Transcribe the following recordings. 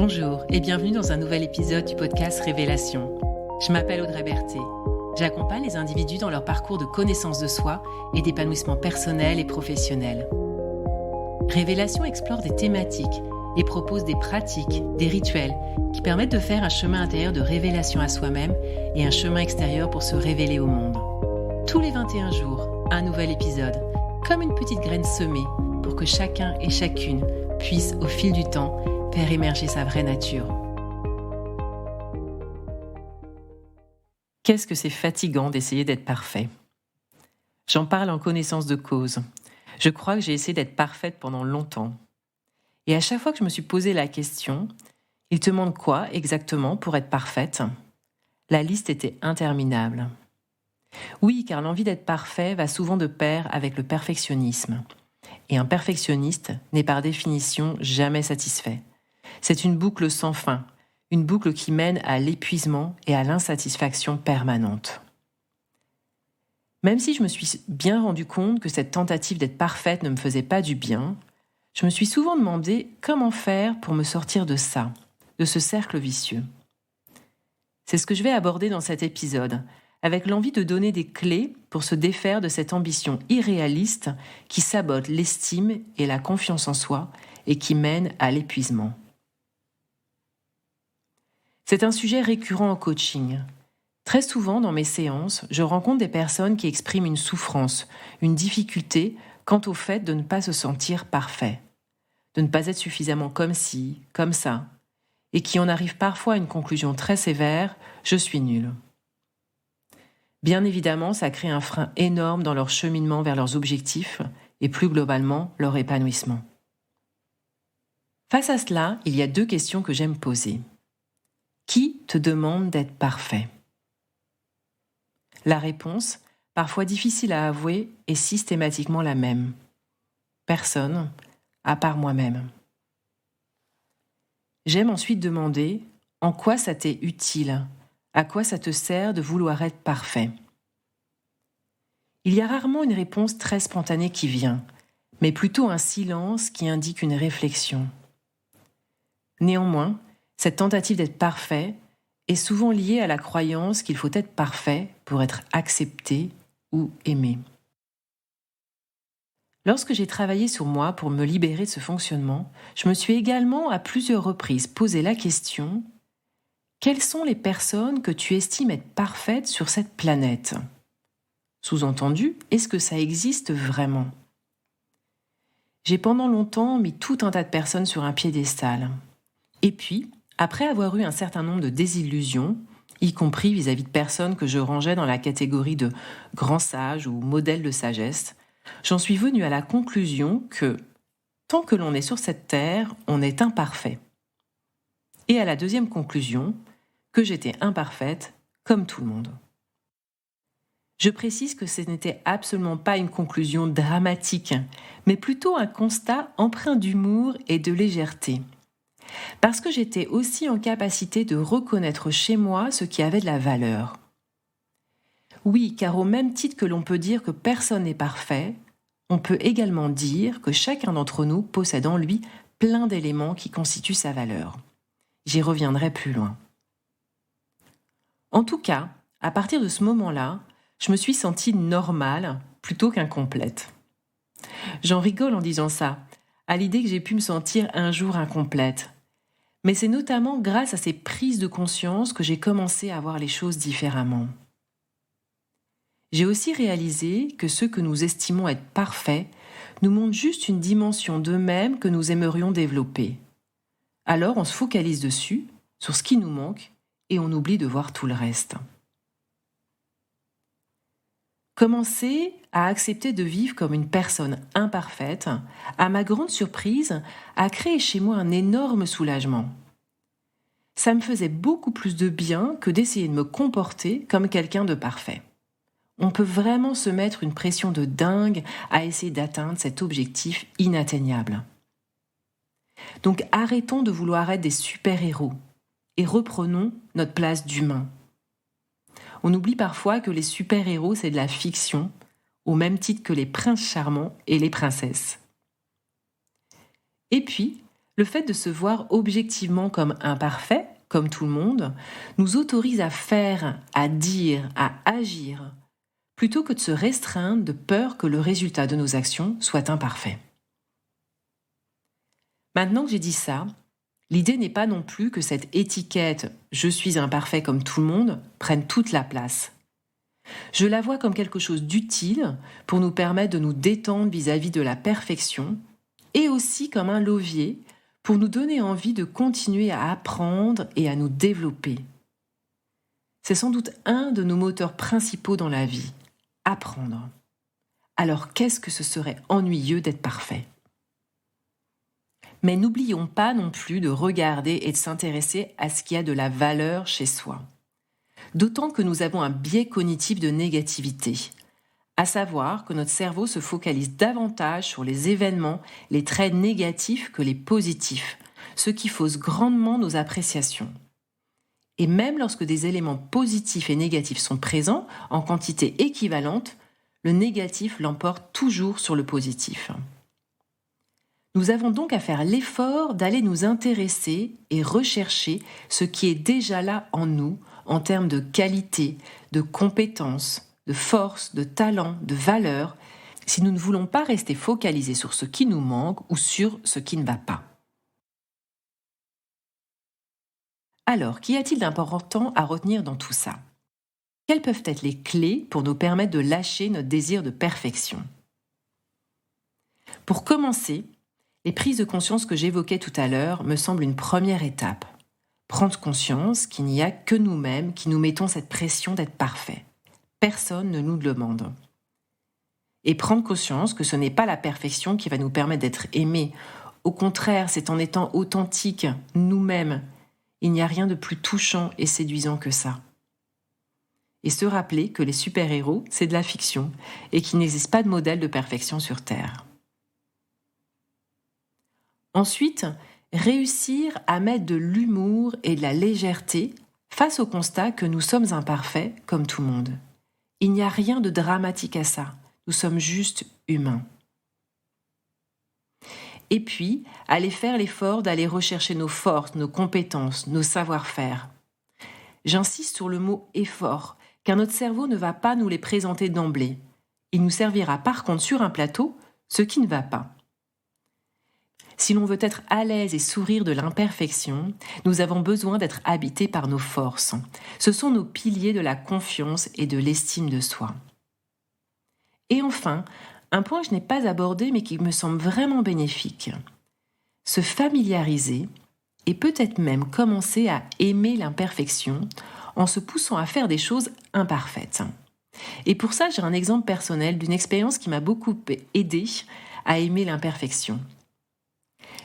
Bonjour et bienvenue dans un nouvel épisode du podcast Révélation. Je m'appelle Audrey Berthet. J'accompagne les individus dans leur parcours de connaissance de soi et d'épanouissement personnel et professionnel. Révélation explore des thématiques et propose des pratiques, des rituels qui permettent de faire un chemin intérieur de révélation à soi-même et un chemin extérieur pour se révéler au monde. Tous les 21 jours, un nouvel épisode, comme une petite graine semée pour que chacun et chacune puisse, au fil du temps, faire émerger sa vraie nature. Qu'est-ce que c'est fatigant d'essayer d'être parfait ? J'en parle en connaissance de cause. Je crois que j'ai essayé d'être parfaite pendant longtemps. Et à chaque fois que je me suis posé la question, il te manque quoi exactement pour être parfaite ? La liste était interminable. Oui, car l'envie d'être parfait va souvent de pair avec le perfectionnisme. Et un perfectionniste n'est par définition jamais satisfait. C'est une boucle sans fin, une boucle qui mène à l'épuisement et à l'insatisfaction permanente. Même si je me suis bien rendu compte que cette tentative d'être parfaite ne me faisait pas du bien, je me suis souvent demandé comment faire pour me sortir de ça, de ce cercle vicieux. C'est ce que je vais aborder dans cet épisode, avec l'envie de donner des clés pour se défaire de cette ambition irréaliste qui sabote l'estime et la confiance en soi et qui mène à l'épuisement. C'est un sujet récurrent en coaching. Très souvent, dans mes séances, je rencontre des personnes qui expriment une souffrance, une difficulté quant au fait de ne pas se sentir parfait, de ne pas être suffisamment comme ci, comme ça, et qui en arrivent parfois à une conclusion très sévère « je suis nul ». Bien évidemment, ça crée un frein énorme dans leur cheminement vers leurs objectifs et plus globalement leur épanouissement. Face à cela, il y a 2 questions que j'aime poser. Qui te demande d'être parfait ? La réponse, parfois difficile à avouer, est systématiquement la même. Personne, à part moi-même. J'aime ensuite demander en quoi ça t'est utile, à quoi ça te sert de vouloir être parfait. Il y a rarement une réponse très spontanée qui vient, mais plutôt un silence qui indique une réflexion. Néanmoins, cette tentative d'être parfait est souvent liée à la croyance qu'il faut être parfait pour être accepté ou aimé. Lorsque j'ai travaillé sur moi pour me libérer de ce fonctionnement, je me suis également à plusieurs reprises posé la question « Quelles sont les personnes que tu estimes être parfaites sur cette planète ?» Sous-entendu, est-ce que ça existe vraiment ? J'ai pendant longtemps mis tout un tas de personnes sur un piédestal. Et puis, après avoir eu un certain nombre de désillusions, y compris vis-à-vis de personnes que je rangeais dans la catégorie de grands sages ou modèles de sagesse, j'en suis venue à la conclusion que, tant que l'on est sur cette terre, on est imparfait. Et à la deuxième conclusion, que j'étais imparfaite comme tout le monde. Je précise que ce n'était absolument pas une conclusion dramatique, mais plutôt un constat empreint d'humour et de légèreté. Parce que j'étais aussi en capacité de reconnaître chez moi ce qui avait de la valeur. Oui, car au même titre que l'on peut dire que personne n'est parfait, on peut également dire que chacun d'entre nous possède en lui plein d'éléments qui constituent sa valeur. J'y reviendrai plus loin. En tout cas, à partir de ce moment-là, je me suis sentie normale plutôt qu'incomplète. J'en rigole en disant ça, à l'idée que j'ai pu me sentir un jour incomplète. Mais c'est notamment grâce à ces prises de conscience que j'ai commencé à voir les choses différemment. J'ai aussi réalisé que ceux que nous estimons être parfaits nous montrent juste une dimension d'eux-mêmes que nous aimerions développer. Alors on se focalise dessus, sur ce qui nous manque, et on oublie de voir tout le reste. Commencer à accepter de vivre comme une personne imparfaite, à ma grande surprise, a créé chez moi un énorme soulagement. Ça me faisait beaucoup plus de bien que d'essayer de me comporter comme quelqu'un de parfait. On peut vraiment se mettre une pression de dingue à essayer d'atteindre cet objectif inatteignable. Donc arrêtons de vouloir être des super-héros et reprenons notre place d'humain. On oublie parfois que les super-héros, c'est de la fiction, au même titre que les princes charmants et les princesses. Et puis, Le fait de se voir objectivement comme imparfait, comme tout le monde, nous autorise à faire, à dire, à agir, plutôt que de se restreindre de peur que le résultat de nos actions soit imparfait. Maintenant que j'ai dit ça, l'idée n'est pas non plus que cette étiquette « je suis imparfait comme tout le monde » prenne toute la place. Je la vois comme quelque chose d'utile pour nous permettre de nous détendre vis-à-vis de la perfection et aussi comme un levier pour nous donner envie de continuer à apprendre et à nous développer. C'est sans doute un de nos moteurs principaux dans la vie, apprendre. Alors qu'est-ce que ce serait ennuyeux d'être parfait ? Mais n'oublions pas non plus de regarder et de s'intéresser à ce qui a de la valeur chez soi. D'autant que nous avons un biais cognitif de négativité, à savoir que notre cerveau se focalise davantage sur les événements, les traits négatifs que les positifs, ce qui fausse grandement nos appréciations. Et même lorsque des éléments positifs et négatifs sont présents en quantité équivalente, le négatif l'emporte toujours sur le positif. Nous avons donc à faire l'effort d'aller nous intéresser et rechercher ce qui est déjà là en nous en termes de qualité, de compétences, de force, de talent, de valeur, si nous ne voulons pas rester focalisés sur ce qui nous manque ou sur ce qui ne va pas. Alors, qu'y a-t-il d'important à retenir dans tout ça ? Quelles peuvent être les clés pour nous permettre de lâcher notre désir de perfection ? Pour commencer, les prises de conscience que j'évoquais tout à l'heure me semblent une première étape. Prendre conscience qu'il n'y a que nous-mêmes qui nous mettons cette pression d'être parfaits. Personne ne nous le demande. Et prendre conscience que ce n'est pas la perfection qui va nous permettre d'être aimés. Au contraire, c'est en étant authentiques, nous-mêmes. Il n'y a rien de plus touchant et séduisant que ça. Et se rappeler que les super-héros, c'est de la fiction et qu'il n'existe pas de modèle de perfection sur Terre. Ensuite, réussir à mettre de l'humour et de la légèreté face au constat que nous sommes imparfaits comme tout le monde. Il n'y a rien de dramatique à ça, nous sommes juste humains. Et puis, aller faire l'effort d'aller rechercher nos forces, nos compétences, nos savoir-faire. J'insiste sur le mot « effort », car notre cerveau ne va pas nous les présenter d'emblée. Il nous servira par contre sur un plateau ce qui ne va pas. Si l'on veut être à l'aise et sourire de l'imperfection, nous avons besoin d'être habités par nos forces. Ce sont nos piliers de la confiance et de l'estime de soi. Et enfin, un point que je n'ai pas abordé mais qui me semble vraiment bénéfique. Se familiariser et peut-être même commencer à aimer l'imperfection en se poussant à faire des choses imparfaites. Et pour ça, j'ai un exemple personnel d'une expérience qui m'a beaucoup aidé à aimer l'imperfection.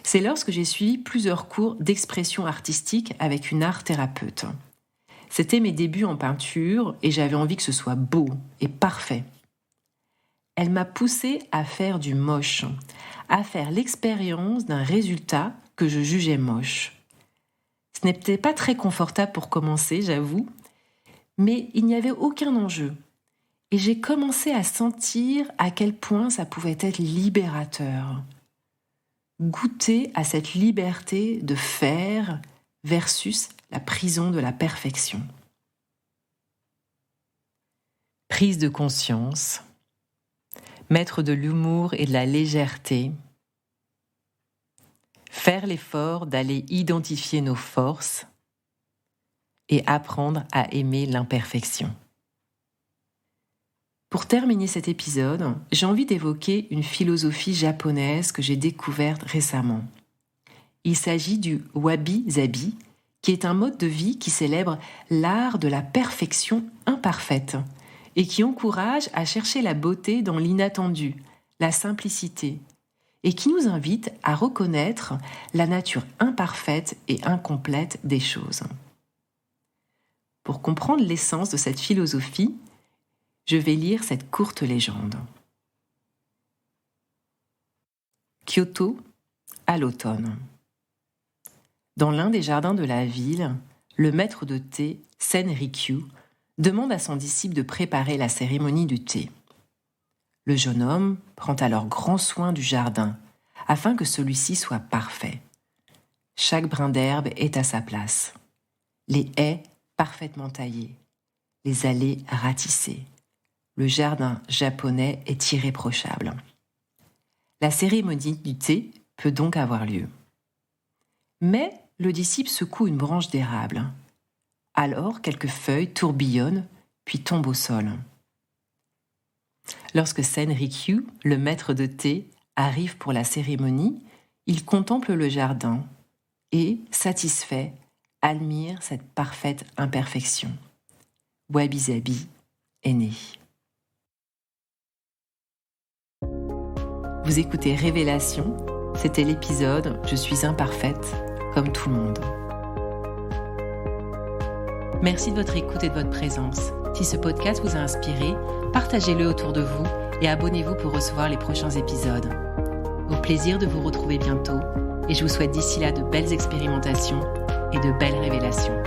C'est lorsque j'ai suivi plusieurs cours d'expression artistique avec une art-thérapeute. C'était mes débuts en peinture et j'avais envie que ce soit beau et parfait. Elle m'a poussée à faire du moche, à faire l'expérience d'un résultat que je jugeais moche. Ce n'était pas très confortable pour commencer, j'avoue, mais il n'y avait aucun enjeu. Et j'ai commencé à sentir à quel point ça pouvait être libérateur. Goûter à cette liberté de faire versus la prison de la perfection. Prise de conscience, mettre de l'humour et de la légèreté, faire l'effort d'aller identifier nos forces et apprendre à aimer l'imperfection. Pour terminer cet épisode, j'ai envie d'évoquer une philosophie japonaise que j'ai découverte récemment. Il s'agit du wabi-sabi, qui est un mode de vie qui célèbre l'art de la perfection imparfaite et qui encourage à chercher la beauté dans l'inattendu, la simplicité, et qui nous invite à reconnaître la nature imparfaite et incomplète des choses. Pour comprendre l'essence de cette philosophie, je vais lire cette courte légende. Kyoto, à l'automne. Dans l'un des jardins de la ville, le maître de thé, Senrikyu, demande à son disciple de préparer la cérémonie du thé. Le jeune homme prend alors grand soin du jardin, afin que celui-ci soit parfait. chaque brin d'herbe est à sa place. Les haies parfaitement taillées, les allées ratissées. Le jardin japonais est irréprochable. La cérémonie du thé peut donc avoir lieu. Mais le disciple secoue une branche d'érable. Alors quelques feuilles tourbillonnent puis tombent au sol. Lorsque Senrikyu, le maître de thé, arrive pour la cérémonie, il contemple le jardin et, satisfait, admire cette parfaite imperfection. Wabi-sabi est né. Vous écoutez Révélation, c'était l'épisode « Je suis imparfaite, comme tout le monde ». Merci de votre écoute et de votre présence. Si ce podcast vous a inspiré, partagez-le autour de vous et abonnez-vous pour recevoir les prochains épisodes. Au plaisir de vous retrouver bientôt et je vous souhaite d'ici là de belles expérimentations et de belles révélations.